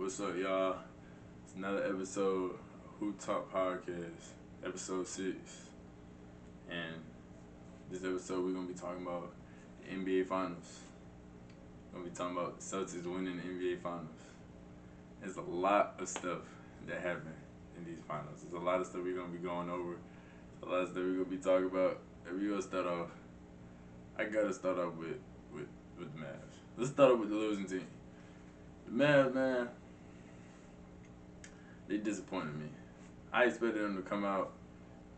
What's up, y'all? It's another episode of HoopTalk Podcast, episode 6. And this episode, we're going to be talking about the NBA Finals. We're going to be talking about the Celtics winning the NBA Finals. There's a lot of stuff that happened in these finals. There's a lot of stuff we're going to be going over. A lot of stuff we're going to be talking about. And we're going to start off. I got to start off with the Mavs. Let's start off with the losing team. The Mavs, man, they disappointed me. I expected them to come out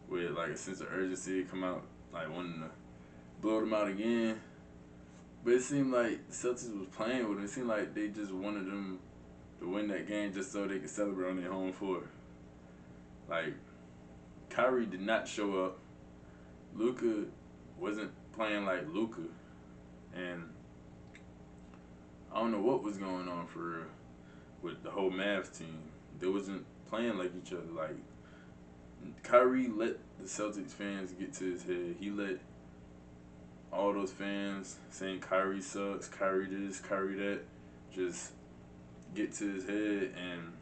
with like a sense of urgency, come out like wanting to blow them out again. But it seemed like the Celtics was playing with them. It seemed like they just wanted them to win that game just so they could celebrate on their home floor. Like, Kyrie did not show up. Luka wasn't playing like Luka. And I don't know what was going on for real with the whole Mavs team. They wasn't playing like each other. Like, Kyrie let the Celtics fans get to his head. He let all those fans saying Kyrie sucks, Kyrie this, Kyrie that, just get to his head and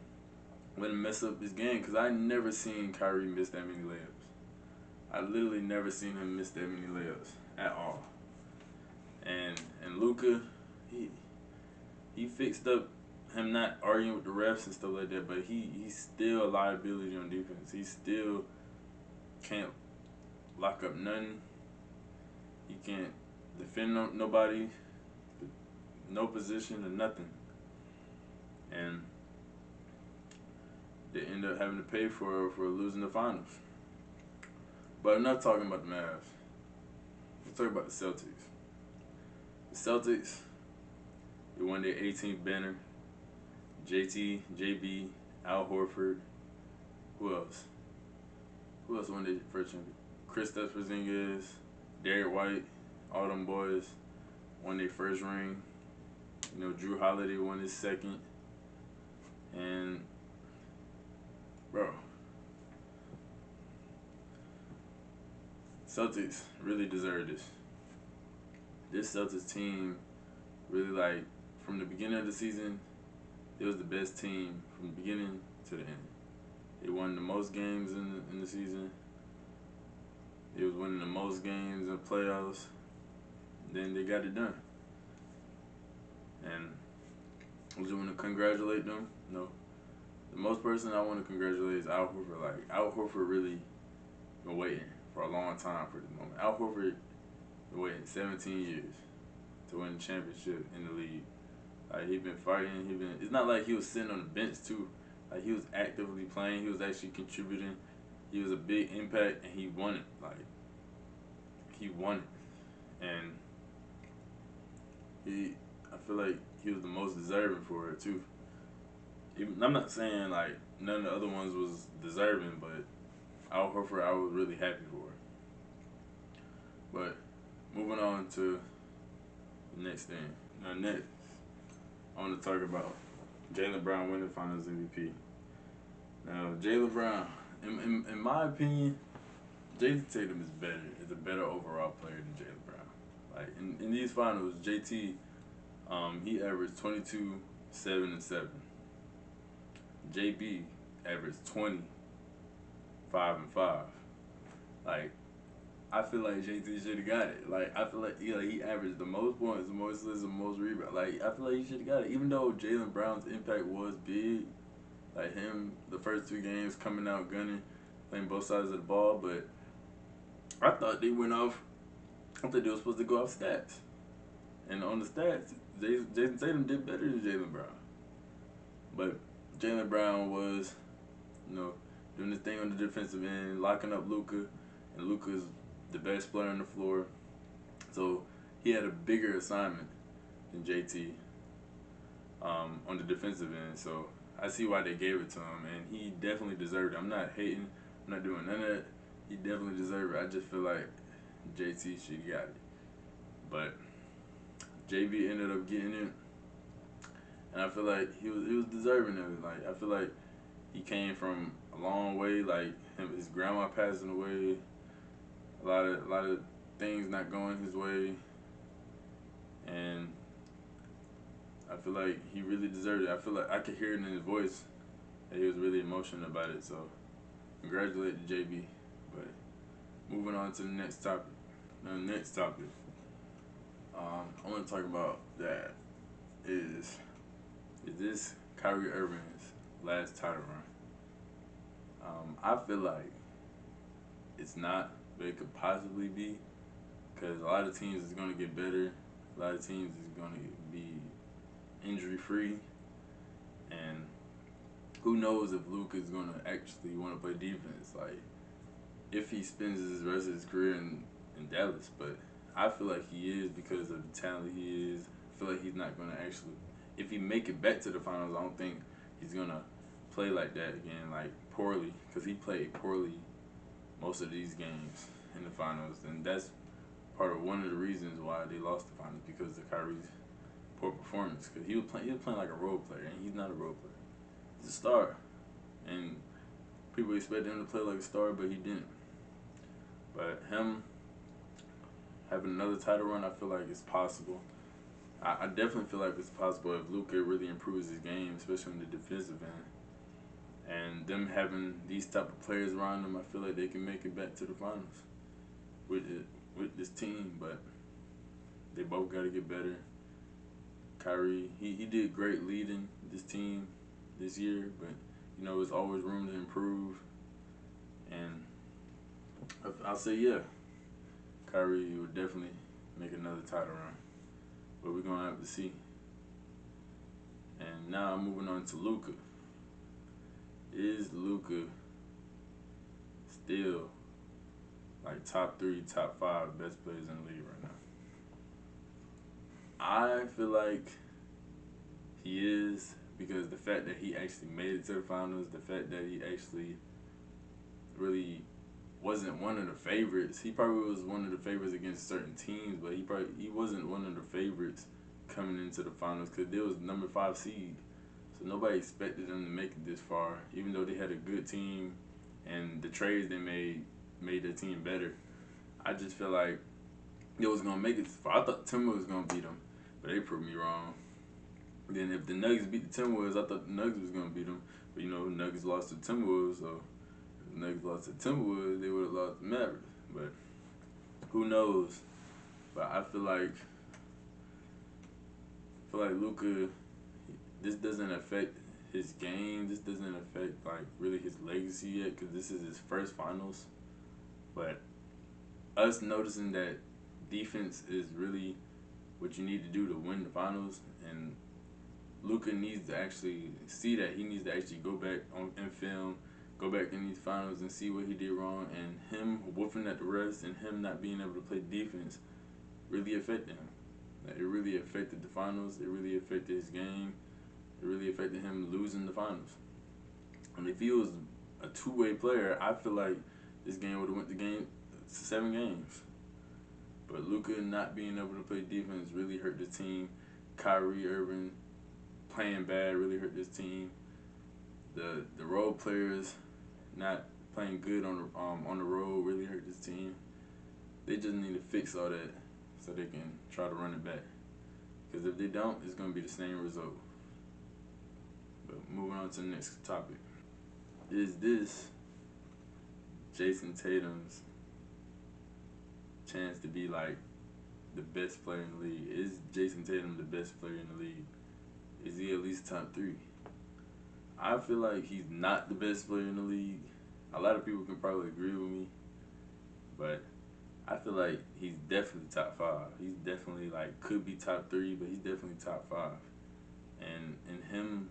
let him mess up his game. Because I never seen Kyrie miss that many layups. I literally never seen him miss that many layups at all. And Luka, he fixed up him not arguing with the refs and stuff like that, but he's still a liability on defense. He still can't lock up nothing. He can't defend nobody, no position or nothing. And they end up having to pay for losing the finals. But I'm not talking about the Mavs. Let's talk about the Celtics. The Celtics, they won their 18th banner. JT, JB, Al Horford. Who else? Who else won their first championship? Kristaps Porzingis, Derek White, all them boys won their first ring. You know, Drew Holiday won his second. And, bro, Celtics really deserve this. This Celtics team really, like, from the beginning of the season, it was the best team from the beginning to the end. They won the most games in the season. They was winning the most games in the playoffs. Then they got it done. And I just want to congratulate them. No. The most person I want to congratulate is Al Horford. Like, Al Horford really been waiting for a long time for this moment. Al Horford been waiting 17 years to win the championship in the league. Like, he been fighting. It's not like he was sitting on the bench too. Like, he was actively playing. He was actually contributing. He was a big impact, and he won it. Like, he won it, and I feel like he was the most deserving for it too. I'm not saying like none of the other ones was deserving, but Al Horford, I was really happy for. But moving on to the next thing. Now, next, I want to talk about Jaylen Brown winning Finals MVP. Now, Jaylen Brown, in my opinion, Jason Tatum is a better overall player than Jaylen Brown. Like, in these finals, JT, he averaged 22, 7, and 7. JB averaged 20, 5, and 5. Like, I feel like JT should have got it. Like, I feel like he averaged the most points, the most assists, the most rebounds. Like, I feel like he should have got it. Even though Jaylen Brown's impact was big, like him, the first 2 games coming out gunning, playing both sides of the ball, but I thought they went off. I thought they were supposed to go off stats. And on the stats, Jason Tatum did better than Jaylen Brown. But Jaylen Brown was, doing this thing on the defensive end, locking up Luka, and Luka's the best player on the floor. So he had a bigger assignment than JT on the defensive end. So I see why they gave it to him, and he definitely deserved it. I'm not hating. I'm not doing none of that. He definitely deserved it. I just feel like JT should have got it. But JB ended up getting it, and I feel like he was deserving of it. Like, I feel like he came from a long way. Like, his grandma passing away, a lot of things not going his way, and I feel like he really deserved it. I feel like I could hear it in his voice that he was really emotional about it. So, congratulate to JB. But moving on to the next topic. Now, the next topic, I want to talk about that is this Kyrie Irving's last title run? I feel like it's not, but it could possibly be, because a lot of teams is going to get better. A lot of teams is going to be injury-free. And who knows if Luka is going to actually want to play defense. Like, if he spends his rest of his career in Dallas. But I feel like he is because of the talent he is. I feel like he's not going to actually, if he make it back to the finals, I don't think he's going to play like that again, like poorly, because he played poorly most of these games in the finals. And that's one of the reasons why they lost the finals, because of Kyrie's poor performance. Because he was playing like a role player, and he's not a role player. He's a star, and people expect him to play like a star, but he didn't. But him having another title run, I feel like it's possible. I definitely feel like it's possible if Luka really improves his game, especially in the defensive end. And them having these type of players around them, I feel like they can make it back to the finals with this team. But they both got to get better. Kyrie, he did great leading this team this year, but there's always room to improve. And I'll say, yeah, Kyrie will definitely make another title run, but we're gonna have to see. And now I'm moving on to Luka. Is Luka still like top 3, top 5 best players in the league right now? I feel like he is, because the fact that he actually made it to the finals, the fact that he actually really wasn't one of the favorites. He probably was one of the favorites against certain teams, but he wasn't one of the favorites coming into the finals, because they was number 5 seed. So nobody expected them to make it this far, even though they had a good team and the trades they made their team better. I just feel like they was gonna make it this far. I thought Timberwolves was gonna beat them, but they proved me wrong. Then if the Nuggets beat the Timberwolves, I thought the Nuggets was gonna beat them, but Nuggets lost to Timberwolves, so if the Nuggets lost to Timberwolves, they would have lost to Mavericks. But who knows? But I feel like Luka, this doesn't affect his game. This doesn't affect like really his legacy yet, because this is his first finals. But us noticing that defense is really what you need to do to win the finals, and Luka needs to actually see that. He needs to actually go back in film, go back in these finals and see what he did wrong, and him woofing at the refs and him not being able to play defense really affected him. Like, it really affected the finals. It really affected his game. It really affected him losing the finals. And if he was a two-way player, I feel like this game would have went to 7 games. But Luka not being able to play defense really hurt the team. Kyrie Irving playing bad really hurt this team. The role players not playing good on the road really hurt this team. They just need to fix all that so they can try to run it back. Because if they don't, it's going to be the same result. But moving on to the next topic. Is this Jason Tatum's chance to be like the best player in the league? Is Jason Tatum the best player in the league? Is he at least top 3? I feel like he's not the best player in the league. A lot of people can probably agree with me, but I feel like he's definitely top 5. He's definitely like could be top 3, but he's definitely top 5. And him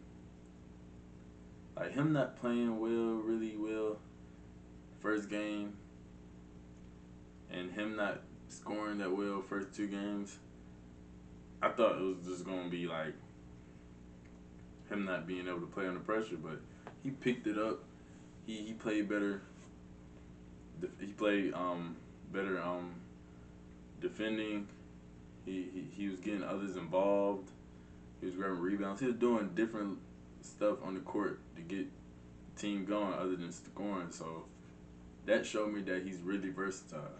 not playing really well, first game, and him not scoring that well first 2 games, I thought it was just gonna be like him not being able to play under pressure, but he picked it up. He played better. He played better defending. He was getting others involved. He was grabbing rebounds. He was doing different stuff on the court to get the team going other than scoring. So that showed me that he's really versatile.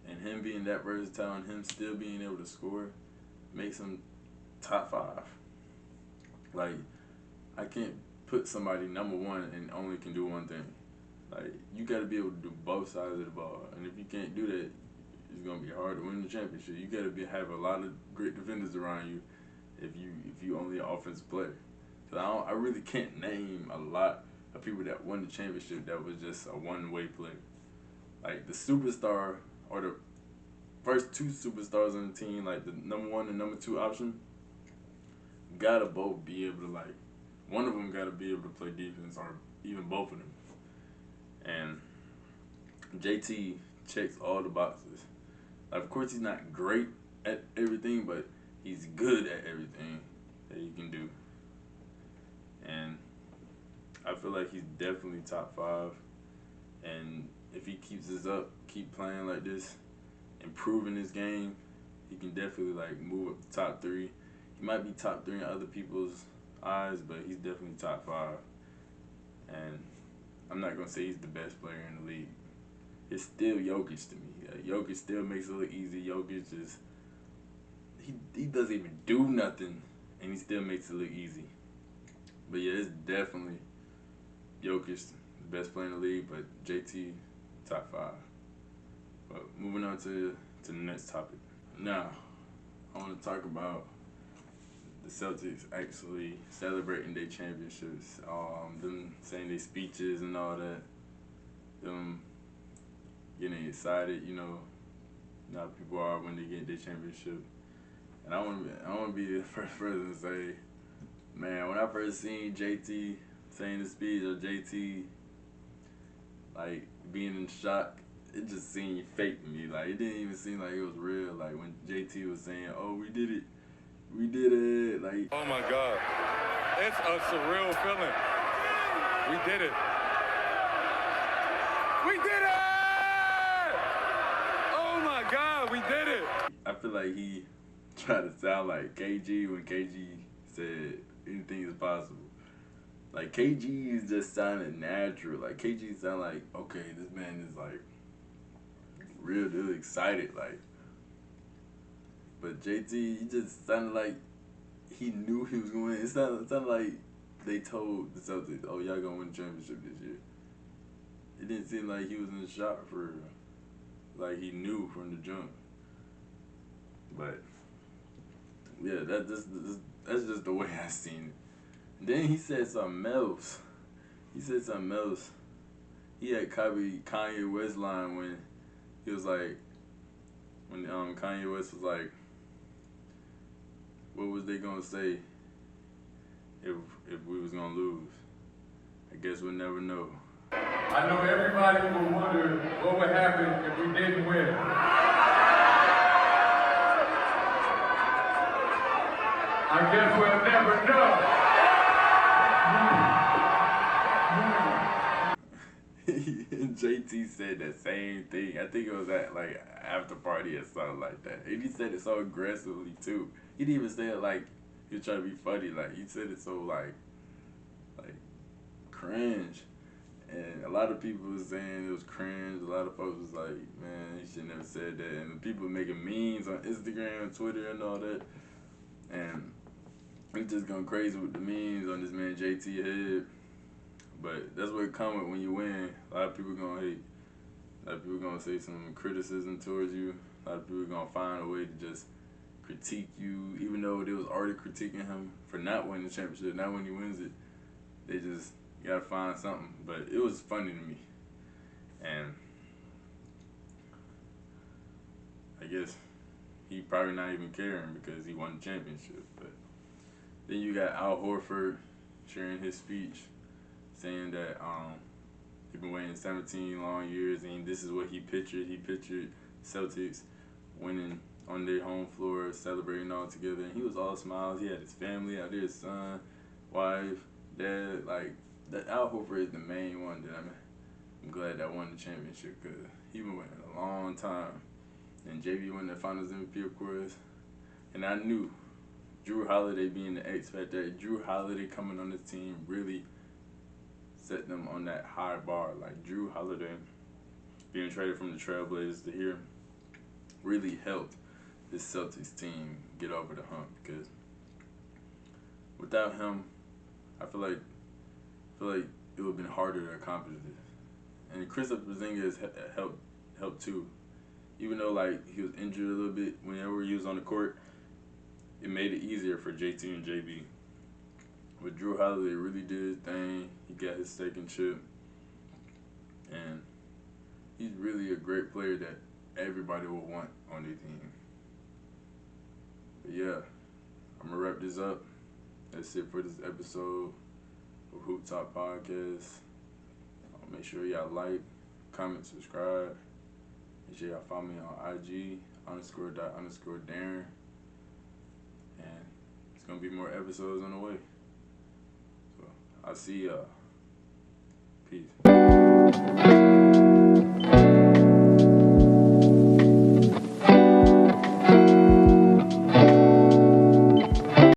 And him being that versatile and him still being able to score makes him top 5. Like, I can't put somebody number one and only can do one thing. Like, you got to be able to do both sides of the ball. And if you can't do that, it's going to be hard to win the championship. You got to have a lot of great defenders around you if you only an offensive player. So I really can't name a lot of people that won the championship that was just a one-way player. Like, the superstar or the first two superstars on the team, like the number one and number two option, gotta both be able to, like, one of them gotta be able to play defense, or even both of them. And JT checks all the boxes. Like, of course, he's not great at everything, but he's good at everything that he can do. And I feel like he's definitely top 5. And if he keeps this up, keep playing like this, improving his game, he can definitely, like, move up to top 3. He might be top 3 in other people's eyes, but he's definitely top 5. And I'm not going to say he's the best player in the league. It's still Jokic to me. Jokic still makes it look easy. Jokic is, he doesn't even do nothing, and he still makes it look easy. But yeah, it's definitely Jokic, the best player in the league, but JT, top 5. But moving on to the next topic. Now, I want to talk about the Celtics actually celebrating their championships, them saying their speeches and all that, them getting excited, you know how people are when they get their championship. And I want to be the first person to say, man, when I first seen JT saying the speech, or JT, like, being in shock, it just seemed fake to me. Like, it didn't even seem like it was real. Like, when JT was saying, oh, we did it. We did it. Like, oh, my God. It's a surreal feeling. We did it. We did it! Oh, my God, we did it. I feel like he tried to sound like KG when KG said anything is possible. Like, KG is just sounding natural. Like, KG sound like, okay, this man is, like, real deal excited. Like, but JT, he just sounded like he knew he was going to win. It sounded like they told the Celtics, oh, y'all going to win the championship this year. It didn't seem like he was in shock for real. Like, he knew from the jump. But yeah, that's just the way I seen it. Then he said something else. He had copied Kanye West line when he was like, when Kanye West was like, what was they gonna say if we was gonna lose? I guess we'll never know. I know everybody will wonder what would happen if we didn't win. I guess we'll never know. And JT said the same thing. I think it was at, like, after party or something like that. And he said it so aggressively too. He didn't even say it like he was trying to be funny. Like, he said it so like cringe. And a lot of people was saying it was cringe. A lot of folks was like, man, he should never said that. And the people making memes on Instagram and Twitter and all that. And we just going crazy with the memes on this man JT head. But that's what it comes with when you win. A lot of people gonna hate. A lot of people gonna say some criticism towards you. A lot of people gonna find a way to just critique you, even though they was already critiquing him for not winning the championship. Now when he wins it, they just gotta find something. But it was funny to me. And I guess he probably not even caring because he won the championship. But then you got Al Horford sharing his speech, saying that he's been waiting 17 long years, and this is what he pictured. He pictured Celtics winning on their home floor, celebrating all together. And he was all smiles. He had his family out there, his son, wife, dad. Like, that Al Horford is the main one that I'm glad that won the championship, because he been waiting a long time. And JV won the Finals MVP, of course. And I knew Drew Holiday being the X factor, Drew Holiday coming on the team really set them on that high bar. Like, Drew Holiday being traded from the Trailblazers to here really helped this Celtics team get over the hump, because without him, I feel like it would have been harder to accomplish this. And Kristaps Porzingis helped too. Even though like he was injured a little bit whenever he was on the court, it made it easier for JT and JB. But Drew Holiday really did his thing. He got his second chip. And he's really a great player that everybody will want on their team. But yeah, I'm going to wrap this up. That's it for this episode of HoopTalk Podcast. Make sure y'all like, comment, subscribe. Make sure y'all follow me on IG, _._Darren. And it's going to be more episodes on the way. So, I'll see y'all. Peace.